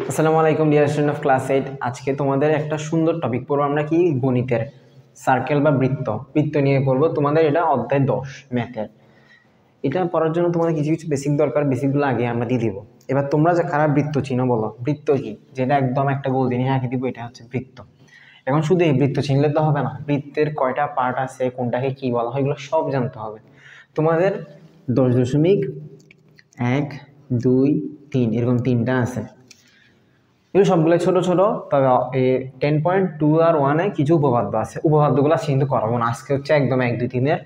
আসসালামু আলাইকুম dear student of class 8। আজকে তোমাদের একটা সুন্দর টপিক পড়বো আমরা, কি গণিতের সার্কেল বা বৃত্ত বৃত্ত নিয়ে পড়বো। তোমাদের এটা অধ্যায় 10 ম্যাথের। এটা পড়ার জন্য তোমাদের কিছু কিছু বেসিক দরকার, বেসিকগুলো আগে আমরা দিয়ে দিব। এবার তোমরা যে খারাপ বৃত্ত চিনো বলো, বৃত্ত কি? যেটা একদম একটা গোল জিনিস আঁকে দিব, এটা হচ্ছে বৃত্ত। এখন শুধু এই বৃত্ত চিনলে তো হবে না, বৃত্তের কয়টা পার্ট আছে, কোনটাকে কি বলা হয়, এগুলো সব জানতে হবে তোমাদের। 10.1, 2, 3 এরকম তিনটা আছে, এগুলো সবগুলো ছোট ছোট। তবে 10.2 আর 1-এ কিছু উপপাদ্য আছে, উপপাদ্যগুলো চিন্তা করাবো না আজকে। হচ্ছে একদম 1, 2, 3-এর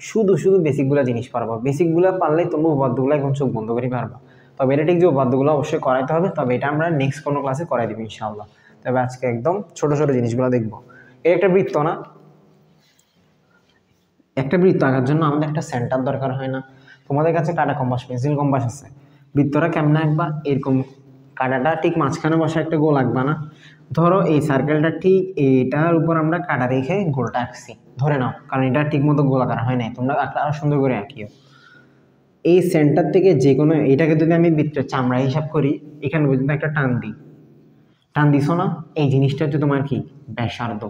শুধু শুধু বেসিকগুলো জিনিস পারবো। বেসিকগুলো পারলেই তোমরা উপপাদ্যগুলো একদম চোখ বন্ধ করে পারবা। তবে এটা ঠিক যে উপপাদ্যগুলো অবশ্যই করাইতে হবে, তবে এটা আমরা নেক্সট কোনো ক্লাসে করাই দিব ইনশাআল্লাহ। তবে আজকে একদম ছোট ছোট জিনিসগুলো দেখবো। এর একটা বৃত্ত না, একটা বৃত্ত আঁকার জন্য আমাদের একটা সেন্টার দরকার হয় না? তোমাদের কাছে কাটা কম্পাস, পেন্সিল কম্পাস আছে। বৃত্তটা কেমনে আঁকবা? এরকম কাটাটা ঠিক মাঝখানে বসে একটা গোল আঁকবা না? ধরো এই সার্কেলটা ঠিক এটার উপর আমরা কাটা রেখে গোলটা আঁকছি, ধরে নাও, কারণ এটা ঠিক মতো গোল আঁকা হয় নাই, তোমরা আঁকলে আরো সুন্দর করে আঁকিও। এই সেন্টার থেকে যে কোনো এটাকে যদি আমি বৃত্তের চামড়া হিসাব করি, এখানে পর্যন্ত একটা টান দিই, টান দিছো না? এই জিনিসটা হচ্ছে তোমার কি? ব্যাসার্ধ।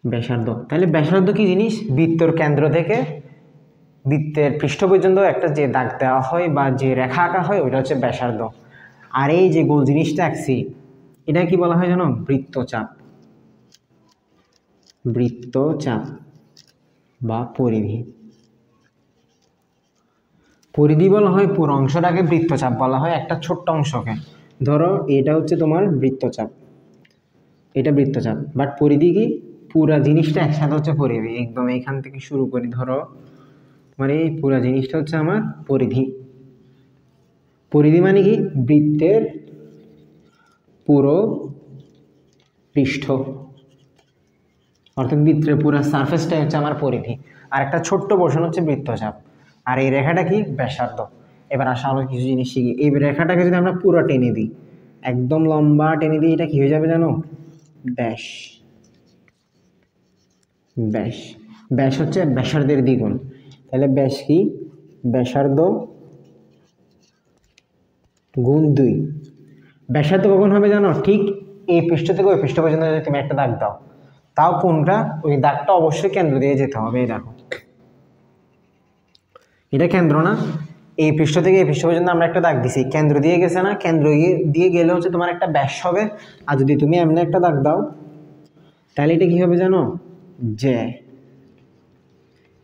ব্যাসার্ধ, তাহলে ব্যাসার্ধ কি জিনিস? বৃত্তর কেন্দ্র থেকে বৃত্তের পৃষ্ঠ পর্যন্ত একটা যে দাগ দেওয়া হয় বা যে রেখা আঁকা হয়, ওইটা হচ্ছে ব্যাসার্ধ। আর এই যে গোল জিনিসটা আঁকছি, এটা কি বলা হয় জানো? বৃত্তচাপ। বৃত্তচাপ বা পরিধি। পরিধি বলা হয় পুরো অংশটাকে, বৃত্তচাপ বলা হয় একটা ছোট্ট অংশকে। ধরো এটা হচ্ছে তোমার বৃত্তচাপ, এটা বৃত্তচাপ, বাট পরিধি কি? পুরা জিনিসটা একসাথে হচ্ছে পরিধি। একদম এখান থেকে শুরু করি, ধরো মানে এই পুরা জিনিসটা হচ্ছে আমার পরিধি। পরিধি মানে কি? বৃত্তের পুরো পৃষ্ঠ, অর্থাৎ বৃত্তের পুরো সারফেসটাই হচ্ছে আমার পরিধি। আর একটা ছোট্ট পোর্শন হচ্ছে বৃত্তচাপ। আর এই রেখাটা কি? ব্যাসার্ধ। এবার আসা আমরা কিছু জিনিস শিখি। এই রেখাটাকে যদি আমরা পুরো টেনে দিই, একদম লম্বা টেনে দিই, এটা কি হয়ে যাবে জানো? ব্যাস। ব্যাস, ব্যাস হচ্ছে ব্যাসার্ধের দ্বিগুণ। তাহলে ব্যাস কি? ব্যাসার্ধ গুণ 2। ব্যাসার্ধ কখন হবে জানো? ঠিক এই পৃষ্ঠ থেকে ওই পৃষ্ঠ পর্যন্ত যদি তুমি একটা দাগ দাও, তাও কোনটা? ওই দাগটা অবশ্যই কেন্দ্র দিয়ে যেতে হবে। এই দেখো, এটা কেন্দ্র না? এই পৃষ্ঠ থেকে এই পৃষ্ঠ পর্যন্ত আমরা একটা দাগ দিছি, কেন্দ্র দিয়ে গেছে না? কেন্দ্র দিয়ে গেলে হচ্ছে তোমার একটা ব্যাস হবে। আর যদি তুমি এমনি একটা দাগ দাও, তাহলে এটা কি হবে জানো? যে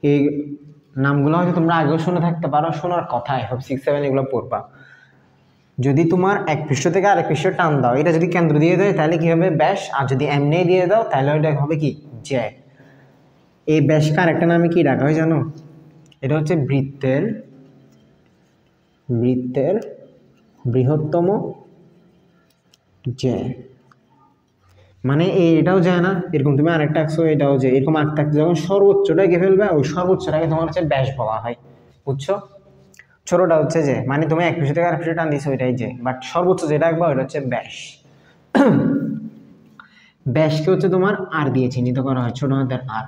এই নামগুলো হয়তো তোমরা আগেও শুনে থাকতে পারো, শোনার কথাই, সব 6, 7 এগুলো পড়বা। যদি তোমার এক পৃষ্ঠ থেকে আরেক পৃষ্ঠ টান দাও, এটা যদি কেন্দ্র দিয়ে দেয় তাহলে কি হবে? ব্যাস। আর যদি এমনি দিয়ে দাও তাহলে ওইটা হবে কি? জ্যা। এই ব্যাসকে আরেকটা নামে কি ডাকা হয় জানো? এটা হচ্ছে বৃত্তের বৃহত্তম জ্যা। মানে এটাও যায় না, এরকম তুমি আরেকটা আঁকছো, এটাও যে এরকম আঁকতে আঁকতে যখন সর্বোচ্চটা এঁকে ফেলবে, ওই সর্বোচ্চটাকে তোমার হচ্ছে ব্যাস বলা হয়, বুঝছো? ছোটটা হচ্ছে যে, মানে তুমি এক পৃষ্ঠ থেকে আরেক পৃষ্ঠ টান দিছো, ওইটাই যে, বাট সর্বোচ্চ যেটা আঁকবা ওইটা হচ্ছে ব্যাস। ব্যাসকে হচ্ছে তোমার আর দিয়ে চিহ্নিত করা হয়, ছোট হাতের আর।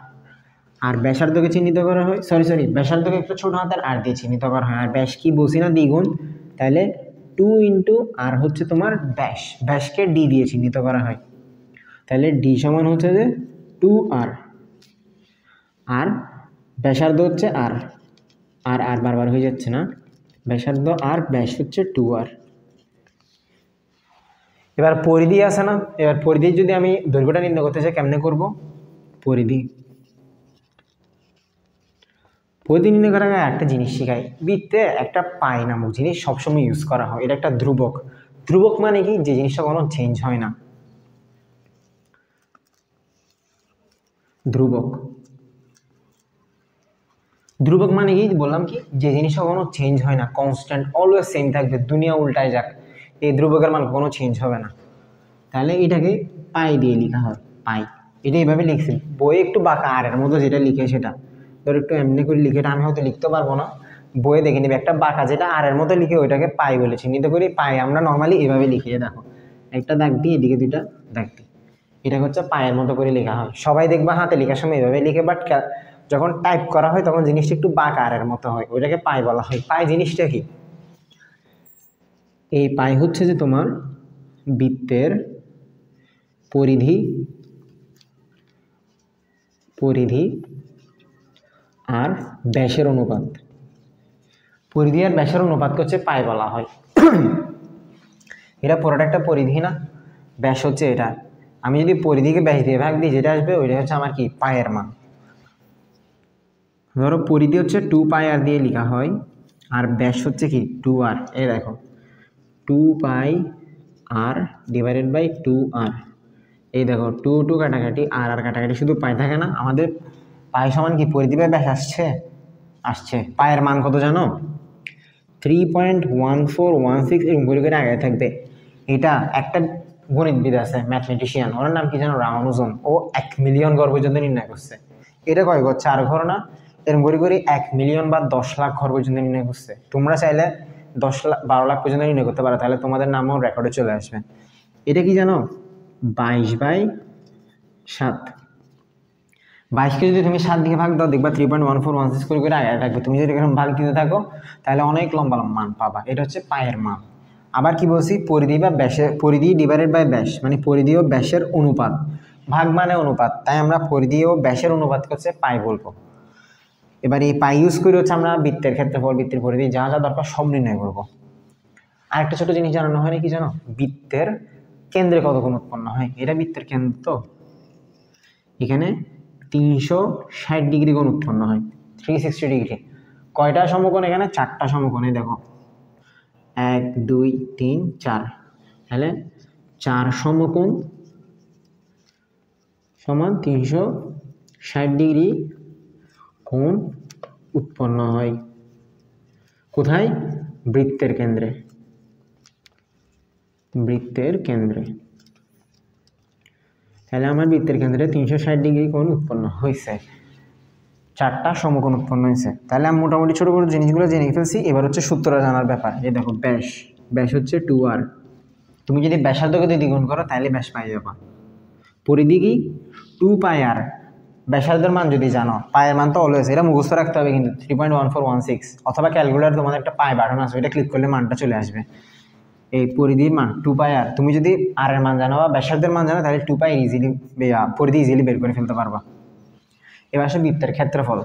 আর ব্যাসার্ধকে চিহ্নিত করা হয়, সরি ব্যাসার্ধকে একটা ছোট হাতের আর দিয়ে চিহ্নিত করা হয়। আর ব্যাস কি বলছি না? দ্বিগুণ। তাহলে 2 ইন্টু আর হচ্ছে তোমার ব্যাস, ব্যাসকে ডি দিয়ে চিহ্নিত করা হয়। তাহলে ডি সমান হচ্ছে যে 2r। আর ব্যাসার্ধ হচ্ছে আর, আর আর বারবার হয়ে যাচ্ছে না? ব্যাসার্ধ আর, ব্যাস হচ্ছে 2r। এবার পরিধি আছে না? এবার পরিধি যদি আমি দৈর্ঘ্যটা নির্ণয় করতে চাই, কেমনে করব? পরিধি নির্ণয় করার আগে একটা জিনিস শিখাই। বৃত্তে একটা পাই নামক জিনিস সবসময় ইউজ করা হয়, এটা একটা ধ্রুবক। ধ্রুবক মানে কি? যে জিনিসটা কোনো চেঞ্জ হয় না। ধ্রুবক ধ্রুবক মানে কি বললাম? কি যে জিনিসটা কোনো চেঞ্জ হয় না, কনস্ট্যান্ট, অলওয়েজ সেম থাকবে, দুনিয়া উল্টায় যাক, এই ধ্রুবকের মান কোনো চেঞ্জ হবে না। তাহলে এটাকে পাই দিয়ে লেখা হয়, পাই। এটা এইভাবে লিখছি, বইয়ে একটু বাঁকা আর এর মতো যেটা লিখে সেটা ধর একটু এমনি করে লিখে, এটা আমি হয়তো লিখতে পারবো না, বইয়ে দেখে নিবে একটা বাঁকা যেটা আর এর মতো লিখে, ওইটাকে পাই বলে চিহ্নিত করি। পাই আমরা নর্মালি এভাবে লিখি, দেখো একটা দাগ দিই, এদিকে দুইটা দাগ দিই, এটা হচ্ছে পায়ের মতো করে লেখা হয়। সবাই দেখবা হাতে লেখার সময় এভাবে লিখে, বাট যখন টাইপ করা হয় তখন জিনিসটা একটু বাঁকা আর এর মতো হয়, ওইটাকে পাই বলা হয়। পাই জিনিসটা কি? এই পাই হচ্ছে যে তোমার বৃত্তের পরিধি আর ব্যাসের অনুপাত। পরিধি আর ব্যাসের অনুপাতকে হচ্ছে পাই বলা হয়। এটা পুরোটা একটা পরিধি না, ব্যাস হচ্ছে এটা। আমি যদি পরিধিকে ব্যাস দিয়ে ভাগ দিই, যেটা আসবে ওইটা হচ্ছে আমার কি পায়ের মান। ধরো পরিধি হচ্ছে 2 পাই আর দিয়ে লেখা হয়, আর ব্যাস হচ্ছে কি 2r। এই দেখো 2 পাই আর ডিভাইডেড বাই 2r। এই দেখো 2 কাটাকাটি আর কাটাকাটি, শুধু পাই থাকে না। আমাদের পাই সমান কি পরিধি বাই ব্যাস আসছে। পায়ের মান কত জানো? 3.1416 এরকম করে আগে থাকবে। এটা একটা গণিতবিদ আছে, ম্যাথমেটিশিয়ান, ওনার নাম কি জানো? রামানুজন। ও 1 মিলিয়ন ঘর পর্যন্ত নির্ণয় করছে। এটা কয় ঘর? 4 ঘর না? এরকম করে 1 মিলিয়ন বা 10 লাখ ঘর পর্যন্ত নির্ণয় করছে। তোমরা চাইলে 10 লাখ 12 লাখ পর্যন্ত নির্ণয় করতে পারো, তাহলে তোমাদের নামও রেকর্ডে চলে আসবে। এটা কি জানো? 22/7। 22কে যদি তুমি 7 দিয়ে ভাগ দাও, দেখবা 3.1416 করে আগে থাকবে। তুমি যদি এরকম ভাগ দিতে থাকো তাহলে অনেক লম্বা মান পাবা। এটা হচ্ছে পায়ের মান। আবার কি বলছি? পরিধি বা ব্যাসের, পরিধি ডিভাইডেড বাই ব্যাস মানে পরিধি ও ব্যাসের অনুপাত। ভাগ মানে অনুপাত, তাই আমরা পরিধি ও ব্যাসের অনুপাতকে হচ্ছে পাই বলবো। এবার এই পাই ইউজ করে হচ্ছে আমরা বৃত্তের ক্ষেত্রফল, বৃত্তের পরিধি যা যা দরকার সব নির্ণয় করবো। আর একটা ছোট জিনিস জানানো হয়নি, কি জানো? বৃত্তের কেন্দ্রে কত কোণ উৎপন্ন হয়। এটা বৃত্তের কেন্দ্র, তো এখানে 360 ডিগ্রি কোণ উৎপন্ন হয়। 360 ডিগ্রি। কয়টা সমকোণ? এখানে 4টা সমকোণে। দেখো 1 2 3 4, তাহলে 4 সমকোণ সমান 360 ডিগ্রি কোণ উৎপন্ন হয়। কোথায়? বৃত্তের কেন্দ্রে। তাহলে আমার বৃত্তের কেন্দ্রে 360 ডিগ্রি কোণ উৎপন্ন হয়েছে, 4টা সমকোণ উৎপন্ন হয়েছে। তাহলে আমি মোটামুটি ছোট ছোট জিনিসগুলো জেনে ফেলছি। এবার হচ্ছে সূত্রটা জানার ব্যাপার। এই দেখো ব্যাস হচ্ছে 2r। তুমি যদি ব্যাসার্ধকে দিয়ে দ্বিগুণ করো তাহলে ব্যাস পাই যাবা। পরিধি কি 2 পাই আর। ব্যাসার্ধের মান যদি জানো, পায়ের মান তো অলওয়েজ, এটা মুখস্থ রাখতে হবে কিন্তু 3.1416। অথবা ক্যালকুলেটর তোমাদের একটা পাই বাটন আছে, ওইটা ক্লিক করলে মানটা চলে আসবে। এই পরিধির মান 2 পাই আর। তুমি যদি আর এর মান জানো বা ব্যাসার্ধের মান জানো, তাহলে 2 পাই ইজিলি পরিধি ইজিলি বের করে ফেলতে পারবা। এবার আসে বৃত্তের ক্ষেত্রফল।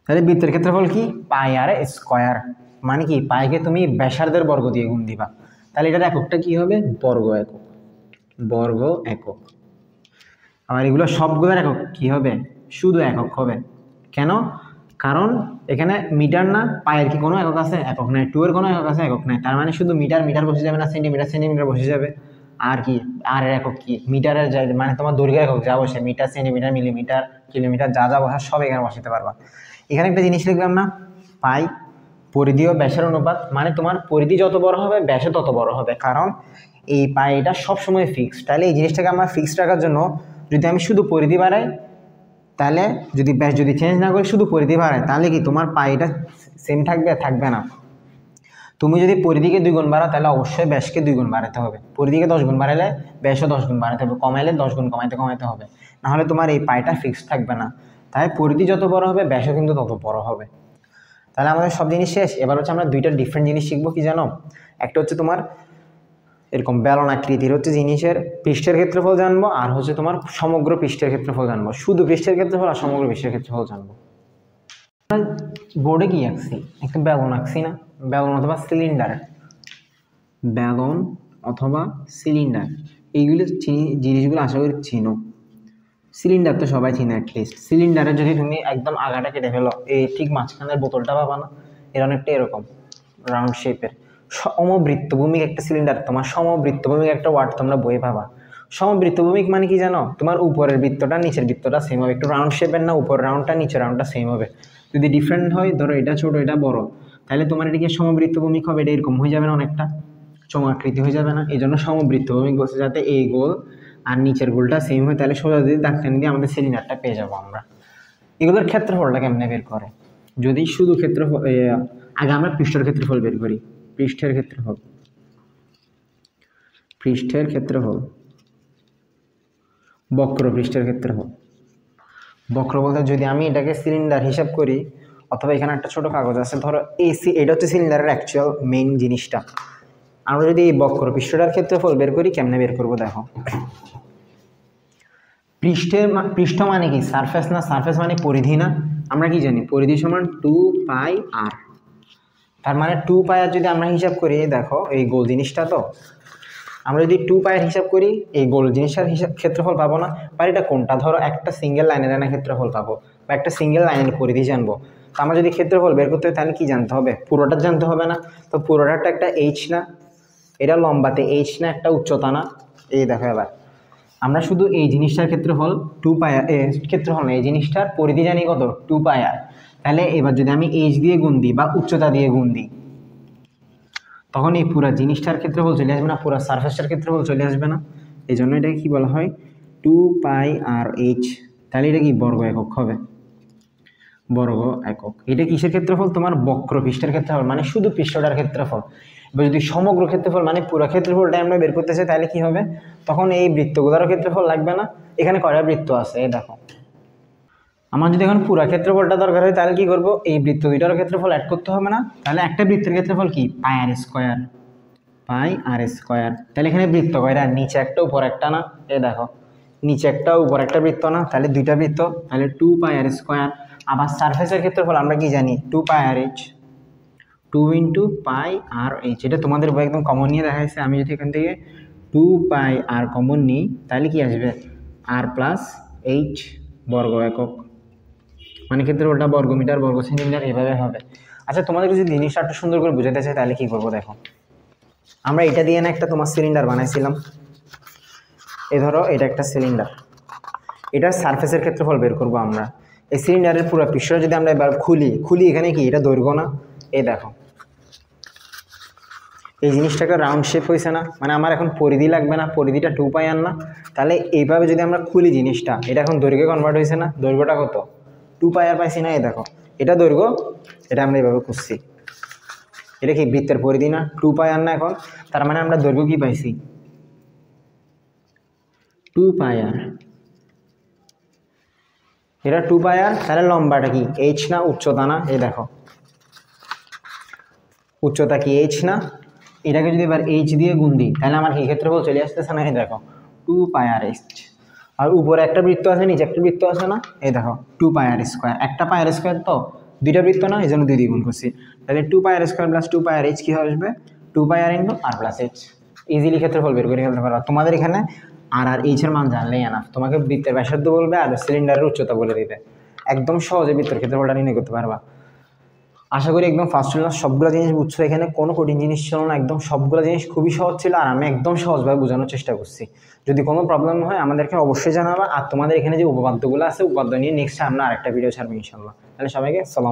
তাহলে বৃত্তের ক্ষেত্রফল কি? পাই আর স্কয়ার। মানে কি? পাইকে তুমি ব্যাসার্ধের বর্গ দিয়ে গুণ দিবা, তাহলে এটার এককটা কি হবে? বর্গ একক। আবার এগুলো সবগুলোর একক কি হবে? শুধু একক হবে। কেন? কারণ এখানে মিটার না, পায়ের কি কোনো একক আছে? একক নাই। 2 এর কোনো একক আছে? একক নাই। তার মানে শুধু মিটার বসে যাবে না, সেন্টিমিটার বসে যাবে। আর কি? আর এর একক কি? মিটারের মানে তোমার দৈর্ঘ্যের একক যা বসে, মিটার, সেন্টিমিটার, মিলিমিটার, কিলোমিটার, যা যা বসে সব এখানে বসাতে পারবা। এখানে একটা জিনিস লিখলাম না, পাই পরিধি ও ব্যাসের অনুপাত। মানে তোমার পরিধি যত বড় হবে ব্যাসে তত বড় হবে, কারণ এই পাই এটা সবসময় ফিক্সড। তাহলে এই জিনিসটাকে আমরা ফিক্সড রাখার জন্য যদি আমি শুধু পরিধি বাড়াই, তাহলে যদি ব্যাস যদি চেঞ্জ না করি, শুধু পরিধি বাড়াই, তাহলে কি তোমার পাইটা সেম থাকবে না। তুমি যদি পরিধিকে 2 গুণ বাড়াও, তাহলে অবশ্যই ব্যাসকে 2 গুণ বাড়াতে হবে। পরিধিকে 10 গুণ বাড়ালে ব্যাসও 10 গুণ বাড়াতে হবে, কমাইলে 10 গুণ কমাইতে হবে, নাহলে তোমার এই পাইটা ফিক্সড থাকবে না। তাই পরিধি যত বড় হবে ব্যাসও কিন্তু তত বড় হবে। তাহলে আমাদের সব জিনিস শেষ। এবার হচ্ছে আমরা দুইটা ডিফারেন্ট জিনিস শিখবো, কি জানো? একটা হচ্ছে তোমার এরকম বেলন আকৃতির হচ্ছে জিনিসের পৃষ্ঠের ক্ষেত্রফল জানবো, আর হচ্ছে তোমার সমগ্র পৃষ্ঠের ক্ষেত্রফল জানবো। শুধু পৃষ্ঠের ক্ষেত্রফল আর সমগ্র পৃষ্ঠের ক্ষেত্রফল জানবো। বোর্ডে কি আঁকছি? একটা বেলন আঁকছি না? বেলন অথবা সিলিন্ডার, এইগুলো জিনিসগুলো আশা করি চিনো। সিলিন্ডার তো সবাই চিনে অ্যাটলিস্ট। সিলিন্ডারে যদি তুমি একদম আগাটা কেটে ফেলো, এই ঠিক মাঝখানের বোতলটা পাবা না? এর অনেকটা এরকম রাউন্ড শেপের সমবৃত্তভূমিক একটা সিলিন্ডার। তোমার সমবৃত্তভূমিক একটা ওয়ার্ড তোমরা বইয়ে পাবা। সমবৃত্তভূমিক মানে কি জানো? তোমার উপরের বৃত্তটা নিচের বৃত্তটা সেম হবে। একটু রাউন্ড শেপের না, উপর রাউন্ডটা নিচের রাউন্ডটা সেম হবে। যদি ডিফারেন্ট হয়, ধরো এটা ছোট এটা বড়, তাহলে তোমার এদিকে সমবৃত্তভূমিক হবে। এটা এরকম হয়ে যাবে না, অনেকটা চমাকৃতি হয়ে যাবে না? এই জন্য সমবৃত্তভূমিক বলছে, যাতে এই গোল আর নিচের গোলটা সেম হয়। তাহলে সোজা যদি দাগ টেনে দিয়ে আমাদের সিলিন্ডারটা পেয়ে যাবো আমরা। এগুলোর ক্ষেত্রফলটা কেমনে বের করে? যদি শুধু ক্ষেত্রফল, আগে আমরা পৃষ্ঠের ক্ষেত্রফল বের করি। পৃষ্ঠের ক্ষেত্রফল, বক্র পৃষ্ঠের ক্ষেত্রফল। বক্র বলতে যদি আমি এটাকে সিলিন্ডার হিসাব করি, অথবা এখানে একটা ছোট কাগজ আছে, ধরো এটা হচ্ছে সিলিন্ডারের অ্যাকচুয়াল মেইন জিনিসটা। আমরা যদি এই বক্র পৃষ্ঠটার ক্ষেত্রফল বের করি, কেমনে বের করবো দেখো। পৃষ্ঠ মানে কি? সারফেস না? সারফেস মানে পরিধি না? আমরা কি জানি পরিধি সমান 2πr। তার মানে 2πr যদি আমরা হিসাব করি, দেখো এই গোল জিনিসটা, তো আমরা যদি 2πr হিসাব করি এই গোল জিনিসটার ক্ষেত্রফল পাবো না? বা এটা কোনটা? ধরো একটা সিঙ্গেল লাইনের না ক্ষেত্রফল পাবো, বা একটা সিঙ্গেল লাইনের পরিধি জানবো। তো আমরা যদি ক্ষেত্রফল বের করতে হয় তাহলে কি জানতে হবে? পুরোটা জানতে হবে না? তো পুরোটারটা একটা এইচ না? এটা লম্বাতে এইচ না, একটা উচ্চতা না? এই দেখো এবার আমরা শুধু এই জিনিসটার ক্ষেত্রফল 2πr, ক্ষেত্রফল না, এই জিনিসটার পরিধি জানি কত? 2πr। তাহলে এবার যদি আমি এইচ দিয়ে গুণ দিই বা উচ্চতা দিয়ে গুণ দিই, তখন এই পুরো জিনিসটার ক্ষেত্রফল চলে আসবে না? পুরো সারফেসটার ক্ষেত্রফল চলে আসবে না? এই জন্য এটাকে কি বলা হয়? 2πrh। তাহলে এটা কি বর্গ একক হবে? বর্গ একক। এটা কিসের ক্ষেত্রফল? তোমার বক্র পৃষ্ঠের ক্ষেত্রফল, মানে শুধু পৃষ্ঠটার ক্ষেত্রফল। এবার যদি সমগ্র ক্ষেত্রফল মানে পুরো ক্ষেত্রফলটা আমরা বের করতে চাই, তাহলে কি হবে? তখন এই বৃত্তগুলোরও ক্ষেত্রফল লাগবে না? এখানে কয়টা বৃত্ত আছে এই দেখো। আমার যদি এখন পুরো ক্ষেত্রফলটা দরকার হয়, তাহলে কি করব? এই বৃত্ত দুইটার ক্ষেত্রফল অ্যাড করতে হবে না? তাহলে একটা বৃত্তের ক্ষেত্রফল কি? πr square. তাহলে এখানে বৃত্ত কয়টা? নিচে একটা উপর একটা না? এই দেখো নিচে একটা উপর একটা বৃত্ত না? তাহলে দুইটা বৃত্ত, তাহলে 2πr স্কয়ার। আবার সারফেসের ক্ষেত্রফল আমরা কি জানি? 2πrh। 2 × πrh। এটা তোমাদের বই একদম কমন নিয়ে দেখা যাচ্ছে। আমি যদি এখান থেকে 2πr কমন নিই, তাহলে কি আসবে? r + h বর্গ একক, মানে ক্ষেত্রফলটা বর্গমিটার বর্গ সেন্টিমিটার এভাবে হবে। আচ্ছা, তোমাদের যদি জিনিসটা একটু সুন্দর করে বুঝাতে চাই, তাহলে কি করবো দেখো। আমরা এটা দিয়ে না একটা তোমার সিলিন্ডার বানাইছিলাম। এই ধরো এটা একটা সিলিন্ডার, এটার সারফেসের ক্ষেত্রফল বের করবো আমরা। এই সিলিন্ডারের পুরো পৃষ্ঠটা যদি আমরা এবার খুলি, এখানে কি এটা দৈর্ঘ্য না? এই দেখো এই জিনিসটাকে রাউন্ড শেপ হয়েছে না? মানে আমার এখন পরিধি লাগবে না, পরিধিটা 2πr না? তাহলে এইভাবে যদি আমরা খুলি জিনিসটা, এটা এখন দৈর্ঘ্যে কনভার্ট হয়েছে না? দৈর্ঘ্যটা কত? 2πr পাইছি না? এই দেখো এটা দৈর্ঘ্য, এটা আমরা এইভাবে খুঁজছি। এটা কি বৃত্তের পরিধি না? 2πr না? এখন তার মানে আমরা দৈর্ঘ্য কি পাইছি? 2πr। এটা 2πr। তাহলে লম্বাটা কি? h না? উচ্চতা না? এই দেখো উচ্চতা কি h না? এটাকে যদি এবার h দিয়ে গুণ দিই, তাহলে আমার কি ক্ষেত্রফল চলে আসতেছে না? এই দেখো 2πrh। আর উপরে একটা বৃত্ত আছে, নিচে একটা বৃত্ত আছে না? এই দেখো 2πr স্কয়ার। একটা πr স্কয়ার তো দুইটা বৃত্ত না? এই জন্য 2 দিয়ে গুণ করছি। তাহলে 2πr স্কয়ার + 2πrh কি আসবে? 2πr × r + h। ইজিলি ক্ষেত্রফল বের করে ফেলতে পারো। তোমাদের এখানে আর h এর মান জানলেই এনাফ। তোমাকে বৃত্তের ব্যাসার্ধ বলবে আর সিলিন্ডারের উচ্চতা বলে দিবে, একদম সহজে বৃত্তের ক্ষেত্রফলটা নির্ণয় করতে পারবা। আশা করি একদম ফার্স্ট ক্লাস সবগুলো জিনিস বুঝছো। এখানে কোনো কঠিন জিনিস ছিল না, একদম সবগুলো জিনিস খুবই সহজ ছিল, আর আমি একদম সহজভাবে বোঝানোর চেষ্টা করছি। যদি কোনো প্রবলেম হয় আমাদেরকে অবশ্যই জানাবা। আর তোমাদের এখানে যে উপপাদ্যগুলো আছে, উপপাদ্য নিয়ে নেক্সট আমরা আরেকটা ভিডিও ছাড়বো ইনশাল্লাহ। তাহলে সবাইকে সালাম।